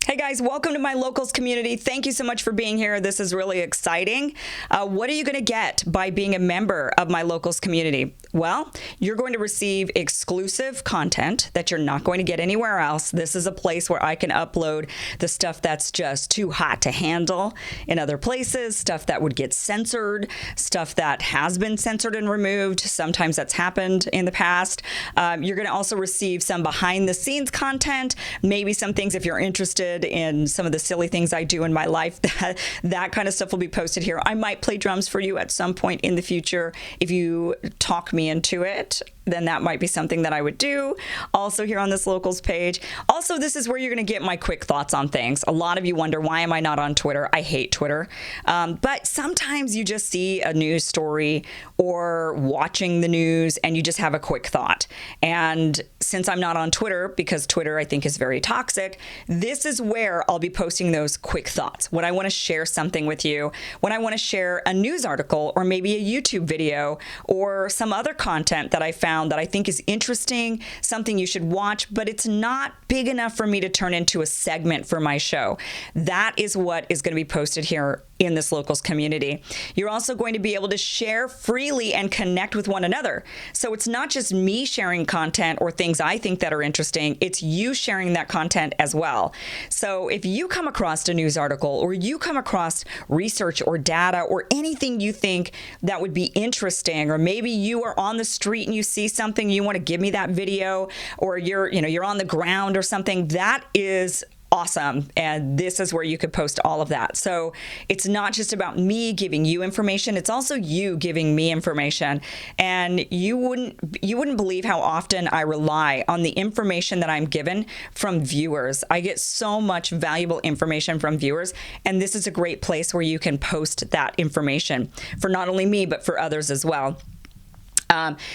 Hey guys, welcome to my locals community. Thank you so much for being here. This is really exciting. What are you going to get by being a member of my locals community? Well, you're going to receive exclusive content that you're not going to get anywhere else. This is a place where I can upload the stuff that's just too hot to handle in other places, stuff that would get censored, stuff that has been censored and removed. Sometimes that's happened in the past. You're going to also receive some behind the scenes content, maybe some things if you're interested in some of the silly things I do in my life, that kind of stuff will be posted here. I might play drums for you at some point in the future. If you talk me into it, then that might be something that I would do. Also here on this locals page. Also, this is where you're going to get my quick thoughts on things. A lot of you wonder, why am I not on Twitter? I hate Twitter. But sometimes you just see a news story or watching the news and you just have a quick thought. And since I'm not on Twitter, because Twitter I think is very toxic, this is where I'll be posting those quick thoughts. When I want to share something with you, when I want to share a news article or maybe a YouTube video or some other content that I found that I think is interesting, something you should watch, but it's not big enough for me to turn into a segment for my show. That is what is going to be posted here in this locals community. You're also going to be able to share freely and connect with one another. So it's not just me sharing content or things I think that are interesting, it's you sharing that content as well. So if you come across a news article or you come across research or data or anything you think that would be interesting, or maybe you are on the street and you see something, you want to give me that video, or you're on the ground or something, that is awesome. And this is where you could post all of that. So it's not just about me giving you information, it's also you giving me information. And you wouldn't believe how often I rely on the information that I'm given from viewers. I get so much valuable information from viewers, and this is a great place where you can post that information for not only me, but for others as well.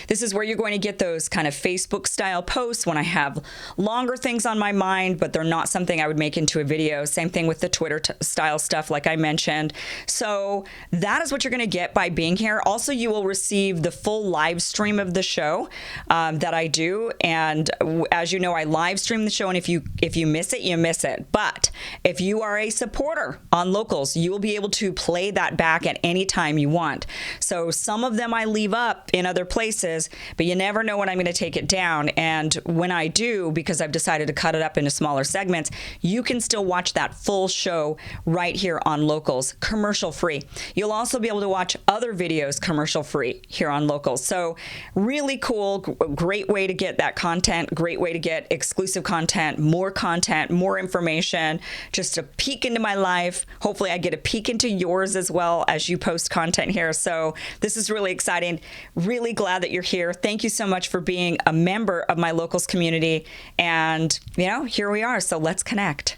This is where you're going to get those kind of Facebook style posts when I have longer things on my mind, but they're not something I would make into a video. Same thing with the Twitter style stuff, like I mentioned. So that is what you're going to get by being here. Also, you will receive the full live stream of the show that I do. And as you know, I live stream the show. And if you miss it, you miss it. But if you are a supporter on locals, you will be able to play that back at any time you want. So some of them I leave up in other places, but you never know when I'm going to take it down. And when I do, because I've decided to cut it up into smaller segments, you can still watch that full show right here on locals, commercial free. You'll also be able to watch other videos commercial free here on locals. So really cool, great way to get that content, great way to get exclusive content, more information, just a peek into my life. Hopefully I get a peek into yours as well as you post content here. So this is really exciting. Really glad that you're here. Thank you so much for being a member of my locals community. And, here we are. So let's connect.